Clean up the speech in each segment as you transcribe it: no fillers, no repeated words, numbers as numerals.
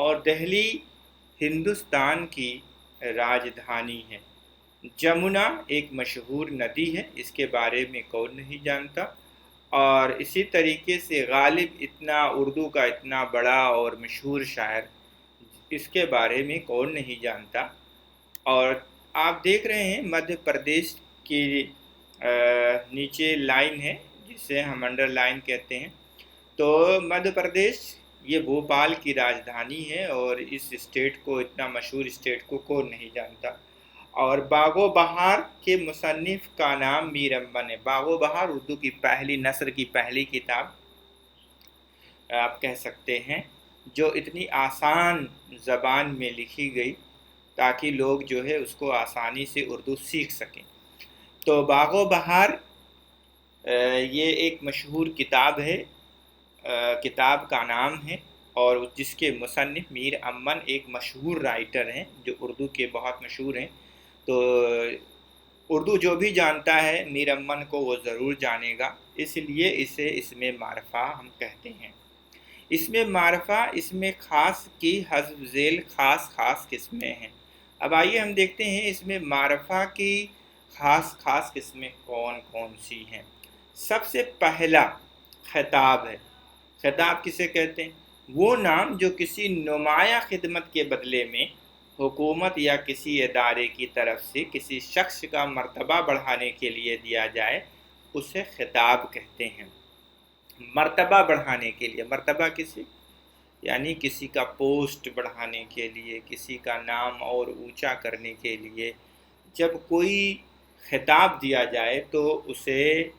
اور دہلی ہندوستان کی راجدھانی ہے۔ جمنا ایک مشہور ندی ہے، اس کے بارے میں کون نہیں جانتا۔ اور اسی طریقے سے غالب اتنا اردو کا اتنا بڑا اور مشہور شاعر، اس کے بارے میں کون نہیں جانتا۔ اور آپ دیکھ رہے ہیں مدھیہ پردیش کی نیچے لائن ہے جسے ہم انڈر لائن کہتے ہیں، تو مدھیہ پردیش یہ بھوپال کی راجدھانی ہے، اور اس اسٹیٹ کو، اتنا مشہور اسٹیٹ کو کون نہیں جانتا۔ اور باغ و بہار کے مصنف کا نام میر امن ہے۔ باغ و بہار اردو کی پہلی نثر کی پہلی کتاب آپ کہہ سکتے ہیں، جو اتنی آسان زبان میں لکھی گئی تاکہ لوگ جو ہے اس کو آسانی سے اردو سیکھ سکیں۔ تو باغ و بہار یہ ایک مشہور کتاب ہے، کتاب کا نام ہے، اور جس کے مصنف میر امن ایک مشہور رائٹر ہیں جو اردو کے بہت مشہور ہیں۔ تو اردو جو بھی جانتا ہے میر امن کو وہ ضرور جانے گا، اس لیے اسے اسم معرفہ ہم کہتے ہیں۔ اسم معرفہ اسم خاص کی حذف ذیل خاص قسمیں ہیں۔ اب آئیے ہم دیکھتے ہیں اسم معرفہ کی خاص قسمیں کون کون سی ہیں۔ سب سے پہلا خطاب ہے۔ خطاب کسے کہتے ہیں؟ وہ نام جو کسی نمایاں خدمت کے بدلے میں حکومت یا کسی ادارے کی طرف سے کسی شخص کا مرتبہ بڑھانے کے لیے دیا جائے، اسے خطاب کہتے ہیں۔ مرتبہ بڑھانے کے لیے، مرتبہ کسی یعنی کسی کا پوسٹ بڑھانے کے لیے، کسی کا نام اور اونچا کرنے کے لیے جب کوئی خطاب دیا جائے تو اسے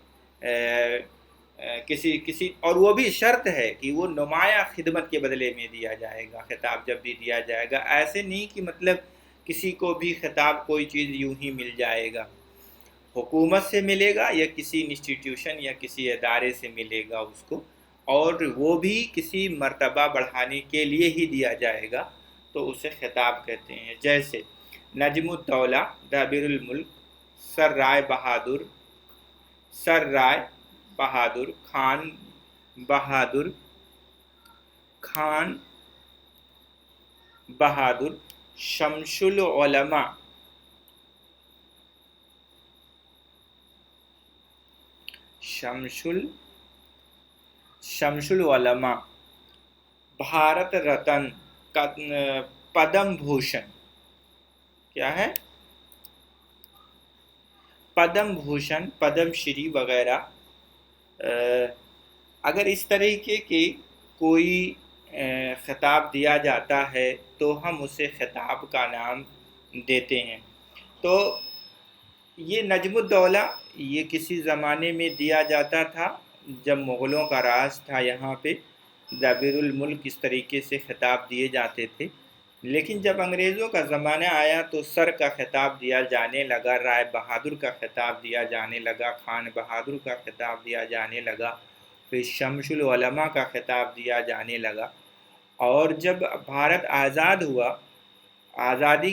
کسی اور وہ بھی شرط ہے کہ وہ نمایاں خدمت کے بدلے میں دیا جائے گا۔ خطاب جب بھی دیا جائے گا، ایسے نہیں کہ مطلب کسی کو بھی خطاب کوئی چیز یوں ہی مل جائے گا، حکومت سے ملے گا یا کسی انسٹیٹیوشن یا کسی ادارے سے ملے گا اس کو، اور وہ بھی کسی مرتبہ بڑھانے کے لیے ہی دیا جائے گا، تو اسے خطاب کہتے ہیں۔ جیسے نجم الدولہ، دبیر الملک، سر رائے بہادر، خان بہادر، شمس العلماء، بھارت رتن، پدم بھوشن، کیا ہے؟ پدم بھوشن، پدم شری وغیرہ۔ اگر اس طریقے کے کوئی خطاب دیا جاتا ہے تو ہم اسے خطاب کا نام دیتے ہیں۔ تو یہ نجم الدولہ یہ کسی زمانے میں دیا جاتا تھا جب مغلوں کا راج تھا یہاں پہ، دبیر الملک اس طریقے سے خطاب دیے جاتے تھے۔ لیکن جب انگریزوں کا زمانہ آیا تو سر کا خطاب دیا جانے لگا، رائے بہادر کا خطاب دیا جانے لگا، خان بہادر کا خطاب دیا جانے لگا، پھر شمس العلماء کا خطاب دیا جانے لگا۔ اور جب بھارت آزاد ہوا، آزادی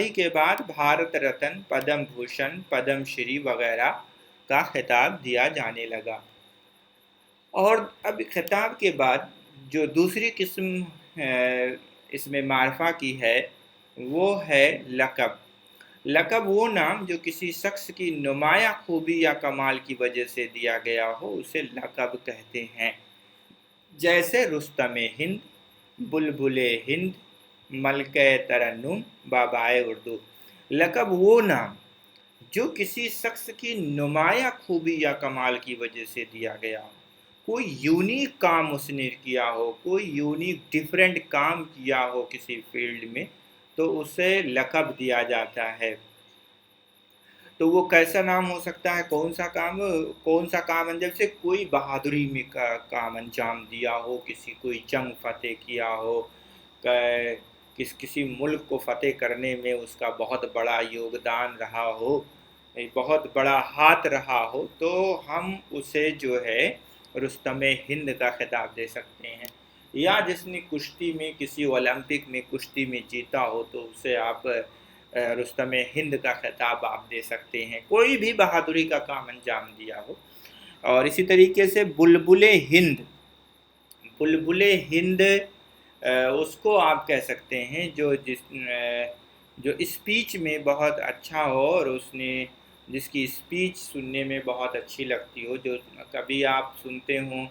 کے بعد بھارت رتن، پدم بھوشن، پدم شری وغیرہ کا خطاب دیا جانے لگا۔ اور اب خطاب کے بعد جو دوسری قسم اس میں معرفہ کی ہے وہ ہے لقب۔ لقب وہ نام جو کسی شخص کی نمایاں خوبی یا کمال کی وجہ سے دیا گیا ہو، اسے لقب کہتے ہیں۔ جیسے رستم ہند، بلبل ہند، ملکہ ترنم، بابائے اردو۔ لقب وہ نام جو کسی شخص کی نمایاں خوبی یا کمال کی وجہ سے دیا گیا ہو، کوئی یونیک کام اس نے کیا ہو، کوئی یونیک ڈیفرنٹ کام کیا ہو کسی فیلڈ میں، تو اسے لقب دیا جاتا ہے۔ تو وہ کیسا نام ہو سکتا ہے؟ کون سا کام انجام سے کوئی بہادری میں کام انجام دیا ہو، کوئی جنگ فتح کیا ہو، کسی ملک کو فتح کرنے میں اس کا بہت بڑا یوگدان رہا ہو، بہت بڑا ہاتھ رہا ہو، تو ہم اسے جو ہے رستم ہند کا خطاب دے سکتے ہیں۔ یا جس نے کشتی میں کسی اولمپک میں کشتی میں جیتا ہو تو اسے آپ رستم ہند کا خطاب آپ دے سکتے ہیں، کوئی بھی بہادری کا کام انجام دیا ہو۔ اور اسی طریقے سے بلبل ہند، بلبل ہند اس کو آپ کہہ سکتے ہیں جو اسپیچ میں بہت اچھا ہو اور جس کی اسپیچ سننے میں بہت اچھی لگتی ہو، جو کبھی آپ سنتے ہوں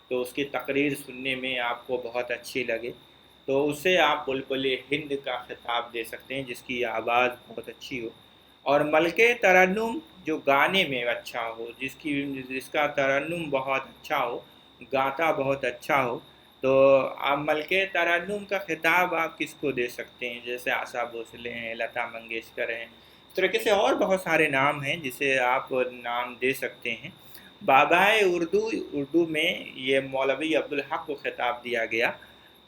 تو اس کی تقریر سننے میں آپ کو بہت اچھی لگے، تو اسے آپ بلبل ہند کا خطاب دے سکتے ہیں، جس کی آواز بہت اچھی ہو۔ اور ملکہ ترنم جو گانے میں اچھا ہو، جس کا ترنم بہت اچھا ہو، گاتا بہت اچھا ہو، تو آپ ملکہ ترنم کا خطاب آپ کس کو دے سکتے ہیں؟ جیسے آشا بھوسلے ہیں، لتا منگیشکر ہیں، اس طریقے سے اور بہت سارے نام ہیں جسے آپ نام دے سکتے ہیں۔ بابائے اردو میں یہ مولوی عبدالحق کو خطاب دیا گیا۔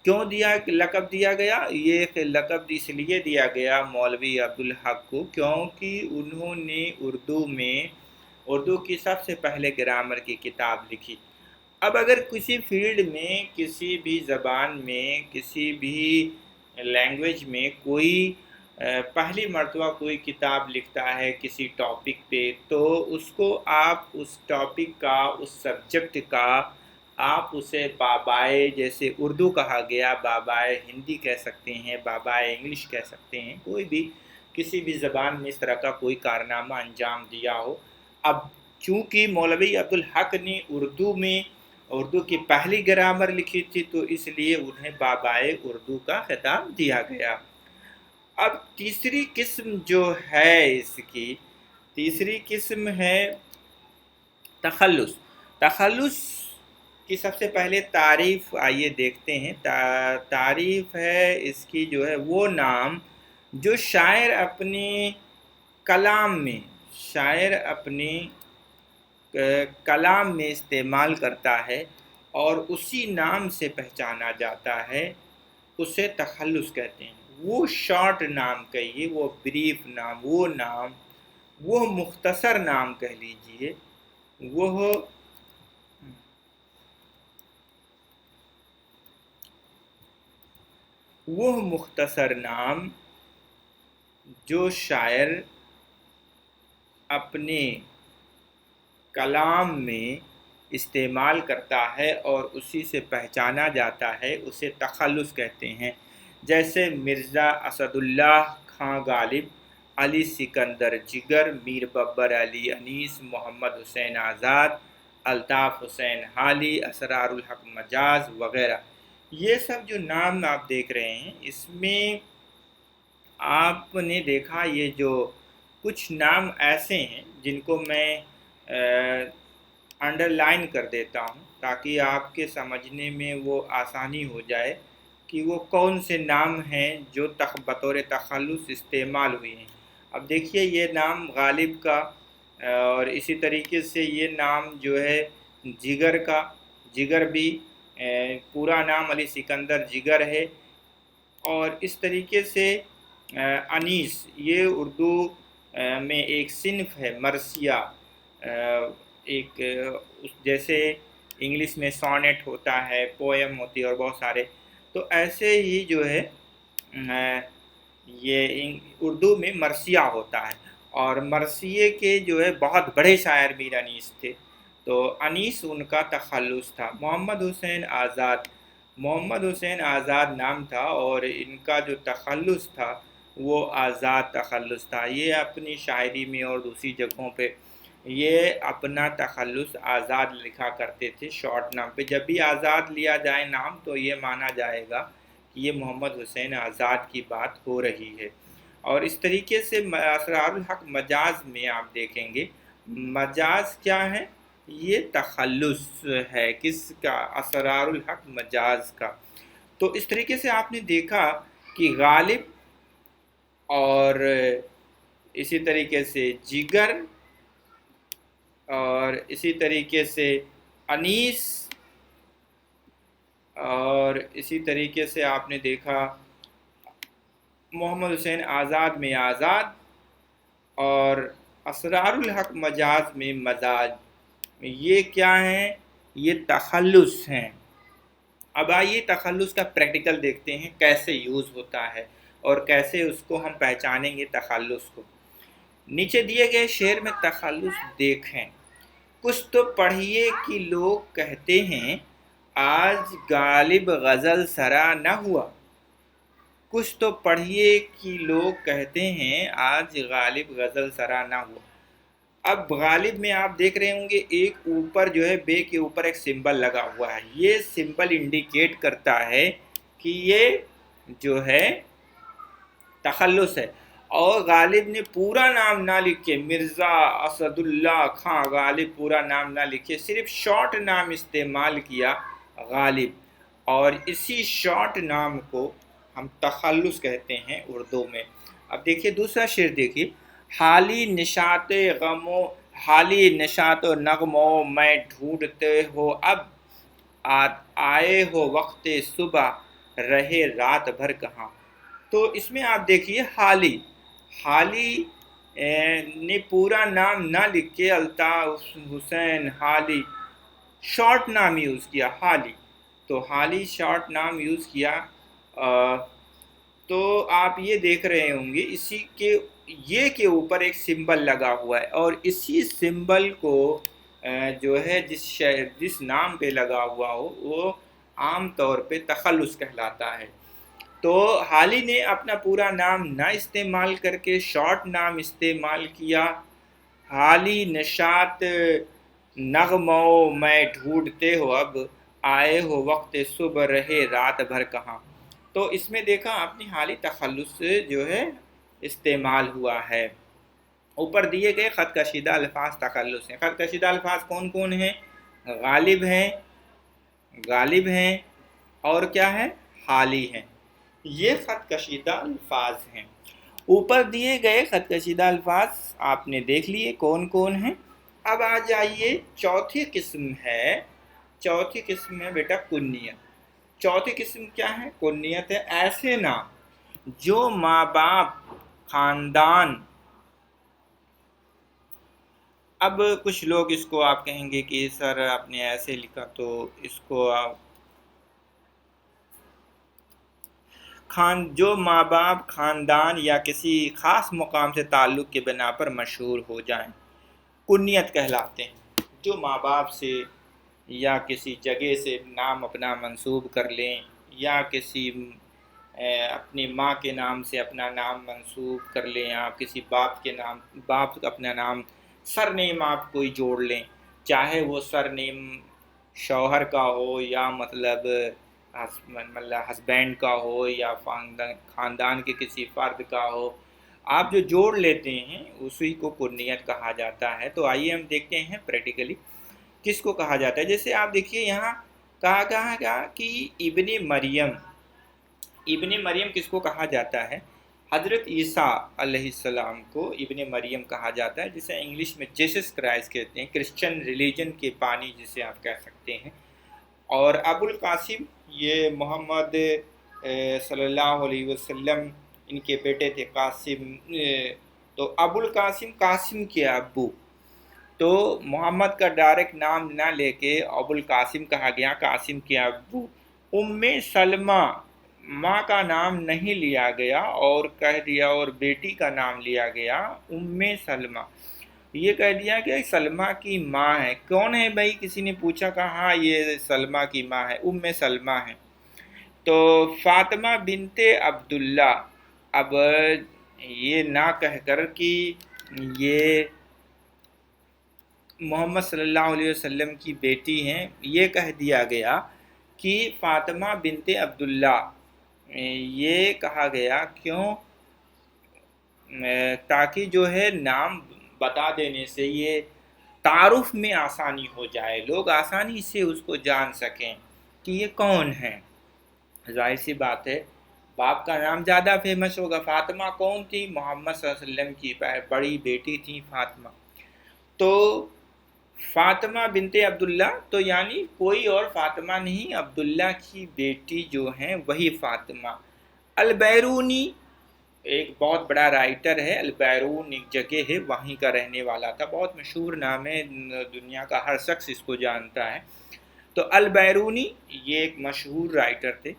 کیوں لقب دیا گیا؟ یہ لقب اس لیے دیا گیا مولوی عبدالحق کو کیونکہ انہوں نے اردو کی سب سے پہلے گرامر کی کتاب لکھی۔ اب اگر کسی فیلڈ میں، کسی بھی زبان میں، کسی بھی لینگویج میں کوئی پہلی مرتبہ کوئی کتاب لکھتا ہے کسی ٹاپک پہ، تو اس کو آپ اس ٹاپک کا، اس سبجیکٹ کا، آپ اسے بابائے، جیسے اردو کہا گیا، بابائے ہندی کہہ سکتے ہیں، بابائے انگلش کہہ سکتے ہیں، کوئی بھی کسی بھی زبان میں اس طرح کا کوئی کارنامہ انجام دیا ہو۔ اب چونکہ مولوی عبدالحق نے اردو کی پہلی گرامر لکھی تھی، تو اس لیے انہیں بابائے اردو کا خطاب دیا گیا۔ اب تیسری قسم جو ہے اس کی، تیسری قسم ہے تخلص۔ تخلص کی سب سے پہلے تعریف آئیے دیکھتے ہیں۔ تعریف ہے اس کی جو ہے وہ نام جو شاعر اپنے کلام میں استعمال کرتا ہے اور اسی نام سے پہچانا جاتا ہے، اسے تخلص کہتے ہیں۔ وہ شارٹ نام کہیے، وہ بریف نام، وہ مختصر نام کہہ لیجئے، وہ مختصر نام جو شاعر اپنے کلام میں استعمال کرتا ہے اور اسی سے پہچانا جاتا ہے، اسے تخلص کہتے ہیں۔ جیسے مرزا اسد اللہ خاں غالب، علی سکندر جگر، میر ببر علی انیس، محمد حسین آزاد، الطاف حسین حالی، اسرار الحق مجاز وغیرہ۔ یہ سب جو نام آپ دیکھ رہے ہیں، اس میں آپ نے دیکھا یہ جو کچھ نام ایسے ہیں جن کو میں انڈر لائن کر دیتا ہوں تاکہ آپ کے سمجھنے میں وہ آسانی ہو جائے کہ وہ کون سے نام ہیں جو بطور تخلص استعمال ہوئے ہیں۔ اب دیکھیے یہ نام غالب کا، اور اسی طریقے سے یہ نام جو ہے جگر کا، جگر بھی پورا نام علی سکندر جگر ہے، اور اس طریقے سے انیس، یہ اردو میں ایک صنف ہے، مرثیہ، ایک جیسے انگلش میں سونیٹ ہوتا ہے، پویم ہوتی ہے اور بہت سارے، تو ایسے ہی جو ہے یہ اردو میں مرثیہ ہوتا ہے، اور مرثیے کے جو ہے بہت بڑے شاعر میر انیس تھے، تو انیس ان کا تخلص تھا۔ محمد حسین آزاد نام تھا، اور ان کا جو تخلص تھا وہ آزاد تخلص تھا۔ یہ اپنی شاعری میں اور دوسری جگہوں پہ یہ اپنا تخلص آزاد لکھا کرتے تھے شارٹ نام پہ۔ جب بھی آزاد لیا جائے نام تو یہ مانا جائے گا کہ یہ محمد حسین آزاد کی بات ہو رہی ہے۔ اور اس طریقے سے اسرار الحق مجاز میں آپ دیکھیں گے، مجاز کیا ہے؟ یہ تخلص ہے، کس کا؟ اسرار الحق مجاز کا۔ تو اس طریقے سے آپ نے دیکھا کہ غالب اور اسی طریقے سے جگر اور اسی طریقے سے انیس، اور اسی طریقے سے آپ نے دیکھا محمد حسین آزاد میں آزاد، اور اسرار الحق مجاز میں مزاج، یہ کیا ہیں؟ یہ تخلص ہیں۔ اب آئیے تخلص کا پریکٹیکل دیکھتے ہیں کیسے یوز ہوتا ہے اور کیسے اس کو ہم پہچانیں گے تخلص کو۔ نیچے دیے گئے شعر میں تخلص دیکھیں۔ کچھ تو پڑھیے کہ لوگ کہتے ہیں آج غالب غزل سرا نہ ہوا، کچھ تو پڑھیے کہ لوگ کہتے ہیں آج غالب غزل سرا نہ ہوا۔ اب غالب میں آپ دیکھ رہے ہوں گے ایک اوپر جو ہے بے کے اوپر ایک سمبل لگا ہوا ہے، یہ سمبل انڈیکیٹ کرتا ہے کہ یہ جو ہے تخلص ہے۔ اور غالب نے پورا نام نہ لکھے، مرزا اسد اللہ خان غالب پورا نام نہ لکھے، صرف شارٹ نام استعمال کیا غالب، اور اسی شارٹ نام کو ہم تخلص کہتے ہیں اردو میں۔ اب دیکھیے دوسرا شعر دیکھیے، حالی نشاط و نغموں میں ڈھونڈتے ہو اب، آئے ہو وقت صبح رہے رات بھر کہاں۔ تو اس میں آپ دیکھیے حالی نے پورا نام نہ لکھ کے الطاف حسین حالی شارٹ نام یوز کیا حالی، تو حالی شارٹ نام یوز کیا۔ تو آپ یہ دیکھ رہے ہوں گے اسی کے یہ کے اوپر ایک سمبل لگا ہوا ہے، اور اسی سمبل کو جو ہے جس نام پہ لگا ہوا ہو وہ عام طور پہ تخلص کہلاتا ہے۔ تو حالی نے اپنا پورا نام نہ استعمال کر کے شارٹ نام استعمال کیا، حالی نشاط نغموں میں ڈھونڈتے ہو اب، آئے ہو وقت صبح رہے رات بھر کہاں۔ تو اس میں دیکھا آپ نے حالی تخلص جو ہے استعمال ہوا ہے۔ اوپر دیے گئے خط کشیدہ الفاظ تخلص ہیں۔ خط کشیدہ الفاظ کون کون ہیں؟ غالب ہیں اور کیا ہے؟ حالی ہیں، یہ خط کشیدہ الفاظ ہیں۔ اوپر دیے گئے خط کشیدہ الفاظ آپ نے دیکھ لیے کون کون ہیں۔ اب آ جائیے چوتھی قسم ہے بیٹا کنیت۔ چوتھی قسم کیا ہے؟ کنیت ہے ایسے نام جو ماں باپ خاندان، اب کچھ لوگ اس کو آپ کہیں گے کہ سر آپ نے ایسے لکھا تو اس کو آپ جو ماں باپ خاندان یا کسی خاص مقام سے تعلق کے بنا پر مشہور ہو جائیں کنیت کہلاتے ہیں۔ جو ماں باپ سے یا کسی جگہ سے نام اپنا منسوب کر لیں، یا کسی اپنی ماں کے نام سے اپنا نام منسوب کر لیں، آپ کسی باپ اپنا نام سر نیم آپ کوئی جوڑ لیں، چاہے وہ سر نیم شوہر کا ہو یا مطلب ہسبینڈ کا ہو یا خاندان کے کسی فرد کا ہو، آپ جو جوڑ لیتے ہیں اسی کو کنیت کہا جاتا ہے۔ تو آئیے ہم دیکھتے ہیں پریکٹیکلی کس کو کہا جاتا ہے۔ جیسے آپ دیکھیے یہاں کہا کہ ابن مریم کس کو کہا جاتا ہے؟ حضرت عیسیٰ علیہ السلام کو ابن مریم کہا جاتا ہے، جسے انگلش میں جیسس کرائسٹ کہتے ہیں، کرسچن ریلیجن کے بانی جسے آپ کہہ سکتے ہیں۔ اور ابو القاسم یہ محمد صلی اللہ علیہ وسلم ان کے بیٹے تھے قاسم، تو ابو القاسم قاسم کے ابو، تو محمد کا ڈائریکٹ نام نہ لے کے ابو القاسم کہا گیا، قاسم کے ابو۔ ام سلمہ ماں کا نام نہیں لیا گیا اور کہہ دیا، اور بیٹی کا نام لیا گیا ام سلمہ، یہ کہہ دیا کہ سلمہ کی ماں ہے۔ کون ہے بھائی؟ کسی نے پوچھا، کہا ہاں یہ سلمہ کی ماں ہے، ام سلمہ ہے۔ تو فاطمہ بنت عبداللہ، اب یہ نہ کہہ کر کہ یہ محمد صلی اللہ علیہ وسلم کی بیٹی ہیں، یہ کہہ دیا گیا کہ فاطمہ بنت عبداللہ، یہ کہا گیا کیوں؟ تاکہ جو ہے نام بتا دینے سے یہ تعارف میں آسانی ہو جائے، لوگ آسانی سے اس کو جان سکیں کہ یہ کون ہے۔ ظاہر سی بات ہے باپ کا نام زیادہ فیمس ہوگا۔ فاطمہ کون تھی؟ محمد صلی اللہ علیہ وسلم کی بڑی بیٹی تھی فاطمہ۔ تو فاطمہ بنت عبداللہ تو یعنی کوئی اور فاطمہ نہیں، عبداللہ کی بیٹی جو ہیں وہی فاطمہ۔ البیرونی ایک بہت بڑا رائٹر ہے، البیرون ایک جگہ ہے، وہیں کا رہنے والا تھا، بہت مشہور نام ہے، دنیا کا ہر شخص اس کو جانتا ہے۔ تو البیرونی یہ ایک مشہور رائٹر تھے،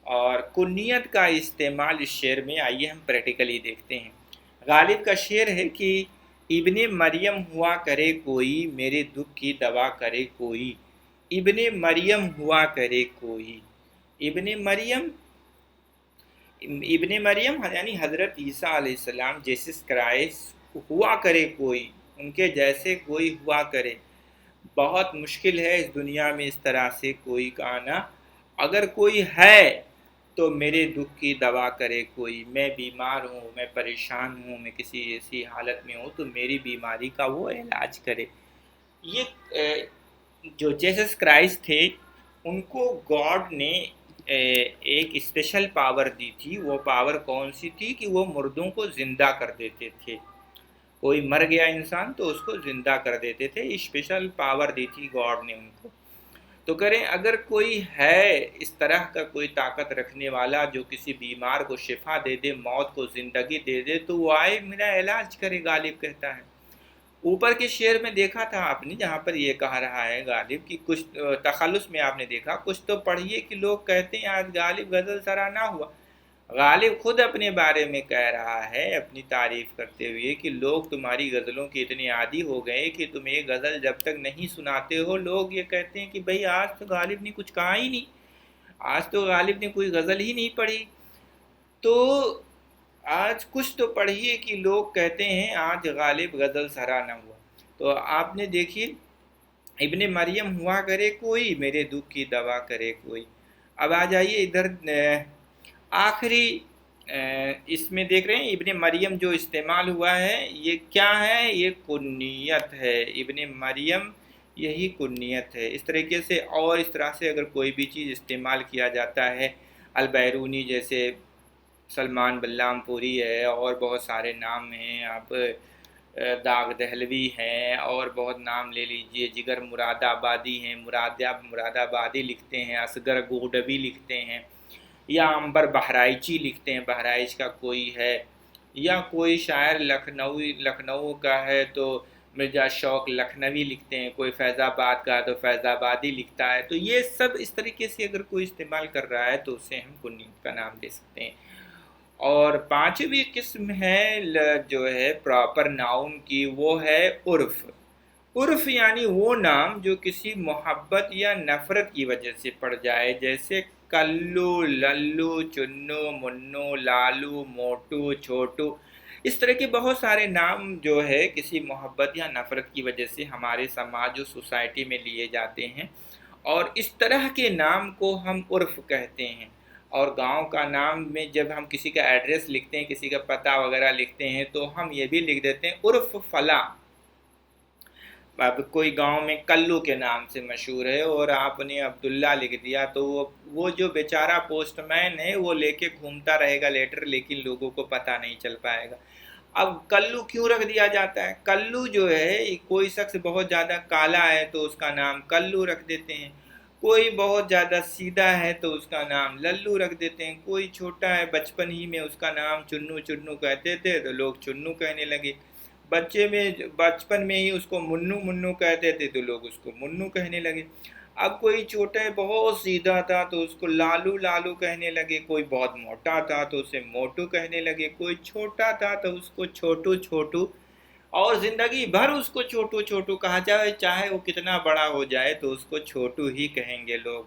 اور کنیت کا استعمال اس شعر میں آئیے ہم پریکٹیکلی دیکھتے ہیں۔ غالب کا شعر ہے کہ ابن مریم ہوا کرے کوئی، میرے دکھ کی دوا کرے کوئی، ابن مریم ہوا کرے کوئی. ابن مریم یعنی حضرت عیسیٰ علیہ السلام، جیسس کرائسٹ ہوا کرے کوئی، ان کے جیسے کوئی ہوا کرے. بہت مشکل ہے اس دنیا میں اس طرح سے کوئی کا آنا. اگر کوئی ہے تو میرے دکھ کی دوا کرے کوئی. میں بیمار ہوں، میں پریشان ہوں، میں کسی ایسی حالت میں ہوں تو میری بیماری کا وہ علاج کرے. یہ جو جیسس کرائسٹ تھے ان کو گاڈ نے ایک اسپیشل پاور دی تھی. وہ پاور کون سی تھی کہ وہ مردوں کو زندہ کر دیتے تھے. کوئی مر گیا انسان تو اس کو زندہ کر دیتے تھے. اسپیشل پاور دی تھی گاڈ نے ان کو. تو کریں اگر کوئی ہے اس طرح کا کوئی طاقت رکھنے والا جو کسی بیمار کو شفا دے دے، موت کو زندگی دے دے، تو وہ آئے میرا علاج کرے، غالب کہتا ہے. اوپر کے شعر میں دیکھا تھا آپ نے جہاں پر یہ کہا رہا ہے غالب کی کچھ تخلص میں آپ نے دیکھا کچھ تو پڑھیے کہ لوگ کہتے ہیں آج غالب غزل سرا نہ ہوا. غالب خود اپنے بارے میں کہہ رہا ہے اپنی تعریف کرتے ہوئے کہ لوگ تمہاری غزلوں کے اتنے عادی ہو گئے کہ تم ایک غزل جب تک نہیں سناتے ہو لوگ یہ کہتے ہیں کہ بھئی آج تو غالب نے کچھ کہا ہی نہیں، آج تو غالب نے کوئی غزل ہی نہیں پڑھی. تو آج کچھ تو پڑھیے کہ لوگ کہتے ہیں آج غالب غزل سرا نہ ہوا. تو آپ نے دیکھیے ابن مریم ہوا کرے کوئی، میرے دکھ کی دوا کرے کوئی. اب آ جائیے ادھر آخری اس میں دیکھ رہے ہیں ابن مریم جو استعمال ہوا ہے یہ کیا ہے؟ یہ کنیت ہے. ابن مریم یہی کنیت ہے. اس طریقے سے اور اس طرح سے اگر کوئی بھی چیز استعمال کیا جاتا ہے، البیرونی جیسے سلمان بلام پوری ہے اور بہت سارے نام ہیں، آپ داغ دہلوی ہیں اور بہت نام لے لیجئے، جگر مراد آبادی ہیں، مراد آبادی لکھتے ہیں، اصغر گوڈوی لکھتے ہیں، یا عنبر بہرائچی لکھتے ہیں، بہرائچ کا کوئی ہے، یا کوئی شاعر لکھنؤ کا ہے تو مرزا شوق لکھنوی لکھتے ہیں، کوئی فیض آباد کا ہے تو فیض آبادی لکھتا ہے. تو یہ سب اس طریقے سے اگر کوئی استعمال کر رہا ہے تو اسے ہم کنیت کا نام دے سکتے ہیں. اور پانچویں قسم ہے جو ہے پراپر ناؤن کی، وہ ہے عرف. عرف یعنی وہ نام جو کسی محبت یا نفرت کی وجہ سے پڑ جائے، جیسے کلو، للو، چنو، منو، لالو، موٹو، چھوٹو. اس طرح کے بہت سارے نام جو ہے کسی محبت یا نفرت کی وجہ سے ہمارے سماج و سوسائٹی میں لیے جاتے ہیں، اور اس طرح کے نام کو ہم عرف کہتے ہیں. اور گاؤں کا نام میں جب ہم کسی کا ایڈریس لکھتے ہیں، کسی کا پتہ وغیرہ لکھتے ہیں تو ہم یہ بھی لکھ دیتے ہیں عرف فلاں. اب کوئی گاؤں میں کلو کے نام سے مشہور ہے اور آپ نے عبداللہ لکھ دیا تو وہ جو بیچارہ پوسٹ مین ہے وہ لے کے گھومتا رہے گا لیٹر، لیکن لوگوں کو پتہ نہیں چل پائے گا. اب کلو کیوں رکھ دیا جاتا ہے؟ کلو جو ہے کوئی شخص بہت زیادہ کالا ہے تو اس کا نام کلو رکھ دیتے ہیں، کوئی بہت زیادہ سیدھا ہے تو اس کا نام للو رکھ دیتے ہیں، کوئی چھوٹا ہے بچپن ہی میں اس کا نام چنو کہتے تھے تو لوگ چنو کہنے لگے، بچپن میں ہی اس کو منو کہتے تھے تو لوگ اس کو منو کہنے لگے. اب کوئی چھوٹا ہے بہت سیدھا تھا تو اس کو لالو کہنے لگے، کوئی بہت موٹا تھا تو اسے موٹو کہنے لگے، کوئی چھوٹا تھا تو اس کو چھوٹو، اور زندگی بھر اس کو چھوٹو کہا جائے، چاہے وہ کتنا بڑا ہو جائے تو اس کو چھوٹو ہی کہیں گے لوگ.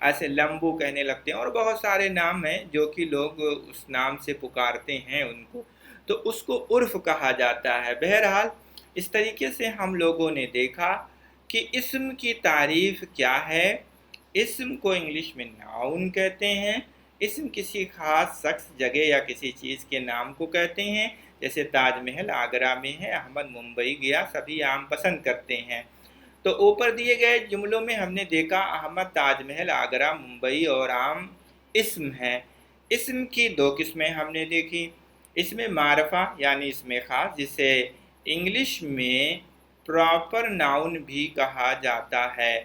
ایسے لمبو کہنے لگتے ہیں اور بہت سارے نام ہیں جو کہ لوگ اس نام سے پکارتے ہیں ان کو، تو اس کو عرف کہا جاتا ہے. بہرحال اس طریقے سے ہم لوگوں نے دیکھا کہ اسم کی تعریف کیا ہے. اسم کو انگلش میں ناؤن کہتے ہیں. اسم کسی خاص شخص، جگہ یا کسی چیز کے نام کو کہتے ہیں. جیسے تاج محل آگرہ میں ہے، احمد ممبئی گیا، سبھی آم پسند کرتے ہیں. تو اوپر دیے گئے جملوں میں ہم نے دیکھا احمد، تاج محل، آگرہ، ممبئی اور آم اسم ہیں. اسم کی دو قسمیں ہم نے دیکھی. اسم معرفہ یعنی اسم خاص، جسے انگلش میں پراپر ناؤن بھی کہا جاتا ہے.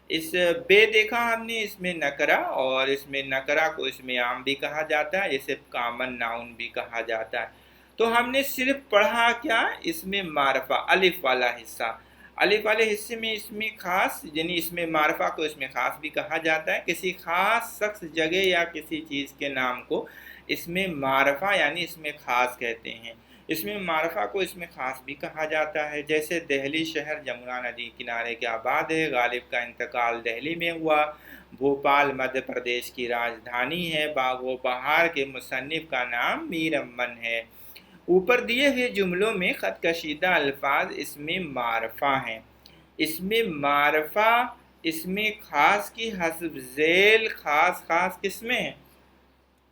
اس بے دیکھا ہم نے اس میں نکرہ، اور اس میں نکرہ کو اس میں عام بھی کہا جاتا ہے، جسے کامن ناؤن بھی کہا جاتا ہے. تو ہم نے صرف پڑھا کیا؟ اس میں معرفہ، الف والا حصہ. الف والے حصے میں اس میں خاص یعنی اس میں معرفہ کو اس میں خاص بھی کہا جاتا ہے. کسی خاص شخص، جگہ یا کسی چیز کے نام کو اس میں معرفہ یعنی اس میں خاص کہتے ہیں. اس میں معرفہ کو اس میں خاص بھی کہا جاتا ہے، جیسے دہلی شہر جمنا ندی کنارے کے آباد ہے، غالب کا انتقال دہلی میں ہوا، بھوپال مدھیہ پردیش کی راجدھانی ہے، باغ و بہار کے مصنف کا نام میر امن ہے۔ اوپر دیے ہوئے جملوں میں خط کشیدہ الفاظ اس میں معرفہ ہیں۔ اس میں معرفہ اس میں خاص کی حسب ذیل خاص قسمیں ہیں۔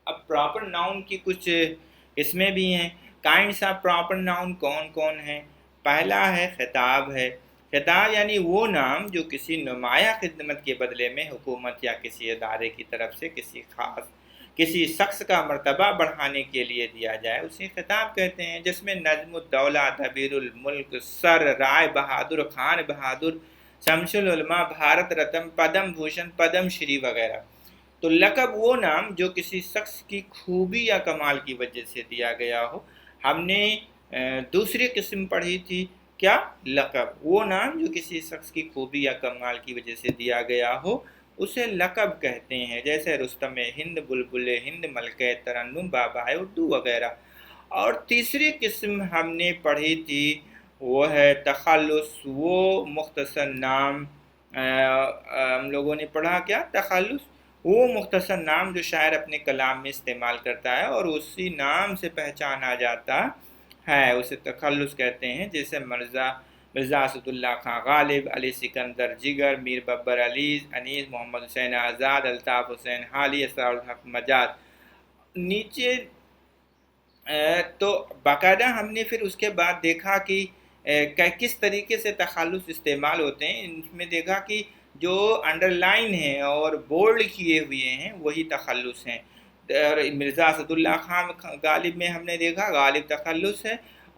اب پراپر ناؤن کی کچھ قسمیں بھی ہیں۔ کائنڈس آف پراپر ناؤن کون کون ہیں؟ پہلا ہے خطاب ہے۔ خطاب یعنی وہ نام جو کسی نمایاں خدمت کے بدلے میں حکومت یا کسی ادارے کی طرف سے کسی شخص کا مرتبہ بڑھانے کے لیے دیا جائے، اسے خطاب کہتے ہیں، جس میں نظم الدولہ، دبیر الملک، سر رائے بہادر، خان بہادر، شمس العلماء، بھارت رتن، پدم بھوشن، پدم شری وغیرہ۔ تو لقب وہ نام جو کسی شخص کی خوبی یا کمال کی وجہ سے دیا گیا ہو۔ ہم نے دوسری قسم پڑھی تھی کیا؟ لقب وہ نام جو کسی شخص کی خوبی یا کمال کی وجہ سے دیا گیا ہو، اسے لقب کہتے ہیں، جیسے رستم ہند، بلبل ہند، ملکہ ترنم، بابائے اردو وغیرہ۔ اور تیسری قسم ہم نے پڑھی تھی وہ ہے تخلص، وہ مختصر نام ہم لوگوں نے پڑھا کیا؟ تخلص وہ مختصر نام جو شاعر اپنے کلام میں استعمال کرتا ہے اور اسی نام سے پہچانا جاتا ہے، اسے تخلص کہتے ہیں، جیسے مرزا اسد اللہ خان غالب، علی سکندر جگر، میر ببر علی، انیس، محمد حسین آزاد، الطاف حسین حالی، اسرار الحق مجاد۔ نیچے تو باقاعدہ ہم نے پھر اس کے بعد دیکھا کہ کس طریقے سے تخلص استعمال ہوتے ہیں۔ اس میں دیکھا کہ جو انڈر لائن ہیں اور بولڈ کیے ہوئے ہیں وہی تخلص ہیں۔ مرزا اسد اللہ خان غالب میں ہم نے دیکھا غالب تخلص ہے،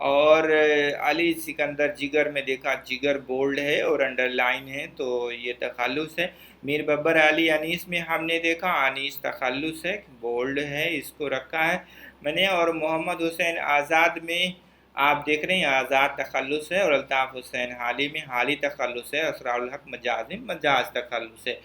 اور علی سکندر جگر میں دیکھا جگر بولڈ ہے اور انڈر لائن ہے تو یہ تخلص ہے۔ میر ببر علی انیس میں ہم نے دیکھا انیس تخلص ہے، بولڈ ہے، اس کو رکھا ہے میں نے، اور محمد حسین آزاد میں آپ دیکھ رہے ہیں آزاد تخلص ہے، اور الطاف حسین حالی میں حالی تخلص ہے، اسرار الحق مجاز میں مجاز تخلص ہے۔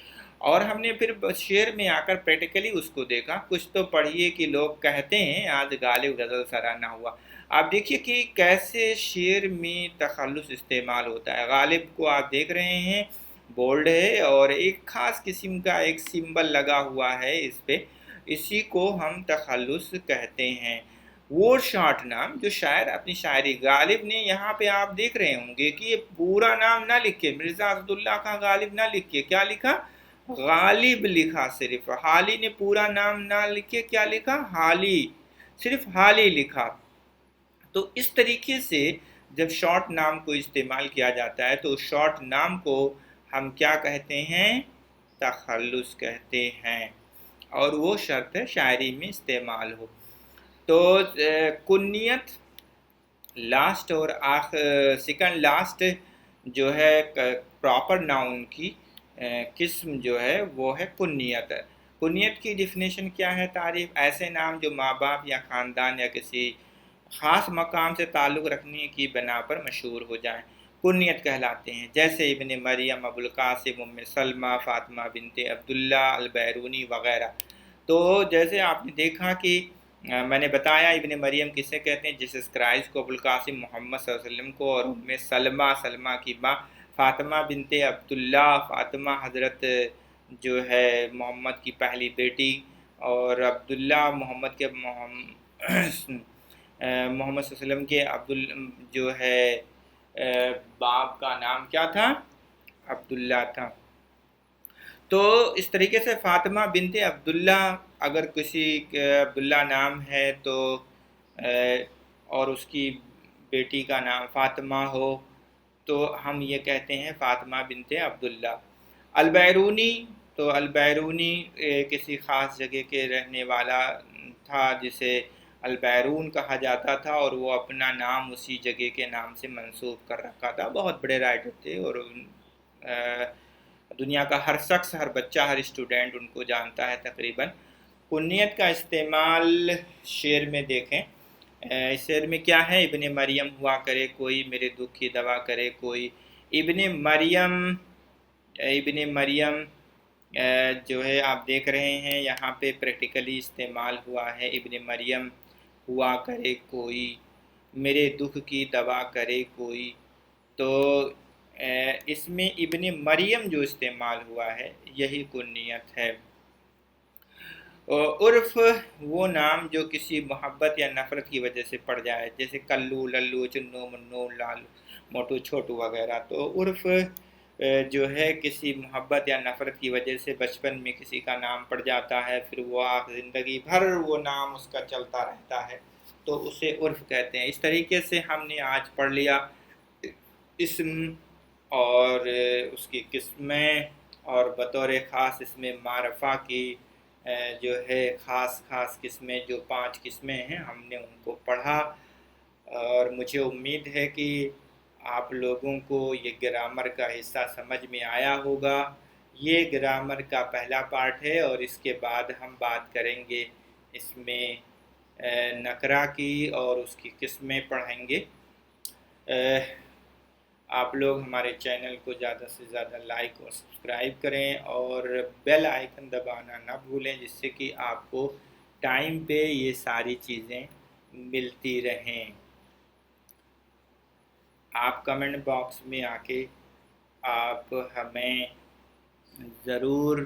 اور ہم نے پھر شعر میں آ کر پریکٹیکلی اس کو دیکھا، کچھ تو پڑھیے کہ لوگ کہتے ہیں آج غالب غزل سرانہ ہوا۔ آپ دیکھیے کہ کیسے شعر میں تخلص استعمال ہوتا ہے۔ غالب کو آپ دیکھ رہے ہیں بولڈ ہے اور ایک خاص قسم کا ایک سمبل لگا ہوا ہے اس پہ، اسی کو ہم تخلص کہتے ہیں۔ وہ شارٹ نام جو شاعر اپنی شاعری، غالب نے یہاں پہ آپ دیکھ رہے ہوں گے کہ یہ پورا نام نہ لکھے، مرزا اسد اللہ خان غالب نہ لکھے، کیا لکھا؟ غالب لکھا صرف۔ حالی نے پورا نام نہ لکھے، کیا لکھا؟ حالی، صرف حالی لکھا۔ تو اس طریقے سے جب شارٹ نام کو استعمال کیا جاتا ہے تو شارٹ نام کو ہم کیا کہتے ہیں؟ تخلص کہتے ہیں، اور وہ شرط ہے شاعری میں استعمال ہو۔ تو کنیت لاسٹ اور سیکنڈ لاسٹ جو ہے پراپر ناؤن کی قسم جو ہے وہ ہے کنیت۔ کنیت کی ڈیفینیشن کیا ہے؟ تعریف: ایسے نام جو ماں باپ یا خاندان یا کسی خاص مقام سے تعلق رکھنے کی بنا پر مشہور ہو جائیں، کنیت کہلاتے ہیں، جیسے ابن مریم، ابو القاسم، ام سلمہ، فاطمہ بنت عبداللہ، البیرونی وغیرہ۔ تو جیسے آپ نے دیکھا کہ میں نے بتایا ابن مریم کسے کہتے ہیں؟ جیسس کرائسٹ کو، ابو القاسم محمد صلی اللہ علیہ وسلم کو، اور ام سلمہ کی ماں، فاطمہ بنت عبداللہ، فاطمہ حضرت جو ہے محمد کی پہلی بیٹی، اور عبداللہ محمد کے محمد صلی اللہ علیہ وسلم کے جو ہے باپ کا نام کیا تھا؟ عبداللہ تھا۔ تو اس طریقے سے فاطمہ بنت عبداللہ، اگر کسی عبداللہ نام ہے تو اور اس کی بیٹی کا نام فاطمہ ہو تو ہم یہ کہتے ہیں فاطمہ بنت عبداللہ۔ البیرونی، تو البیرونی کسی خاص جگہ کے رہنے والا تھا جسے البیرون کہا جاتا تھا، اور وہ اپنا نام اسی جگہ کے نام سے منسوب کر رکھا تھا۔ بہت بڑے رائٹر تھے اور دنیا کا ہر شخص، ہر بچہ، ہر اسٹوڈنٹ ان کو جانتا ہے تقریباً۔ کنیت کا استعمال شعر میں دیکھیں، اس شعر میں کیا ہے؟ ابن مریم ہوا کرے کوئی، میرے دکھ کی دوا کرے کوئی۔ ابن مریم جو ہے آپ دیکھ رہے ہیں یہاں پہ پریکٹیکلی استعمال ہوا ہے، ابن مریم ہوا کرے کوئی۔ میرے دکھ کی دوا کرے کوئی، تو اس میں ابن مریم جو استعمال ہوا ہے یہی کنیت ہے۔ عرف وہ نام جو کسی محبت یا نفرت کی وجہ سے پڑ جائے، جیسے کلو، للو، چنو، منو، لالو، موٹو، چھوٹو وغیرہ۔ تو عرف جو ہے کسی محبت یا نفرت کی وجہ سے بچپن میں کسی کا نام پڑ جاتا ہے، پھر وہ زندگی بھر وہ نام اس کا چلتا رہتا ہے، تو اسے عرف کہتے ہیں۔ اس طریقے سے ہم نے آج پڑھ لیا اسم اور اس کی قسمیں، اور بطور خاص اس میں معرفہ کی جو ہے خاص قسمیں، جو 5 قسمیں ہیں ہم نے ان کو پڑھا، اور مجھے امید ہے کہ آپ لوگوں کو یہ گرامر کا حصہ سمجھ میں آیا ہوگا۔ یہ گرامر کا پہلا پارٹ ہے، اور اس کے بعد ہم بات کریں گے اس میں نکرہ کی، اور اس کی قسمیں پڑھیں گے۔ آپ لوگ ہمارے چینل کو زیادہ سے زیادہ لائک اور سبسکرائب کریں، اور بیل آئیکن دبانا نہ بھولیں، جس سے کہ آپ کو ٹائم پہ یہ ساری چیزیں ملتی رہیں۔ آپ کمنٹ باکس میں آ کے آپ ہمیں ضرور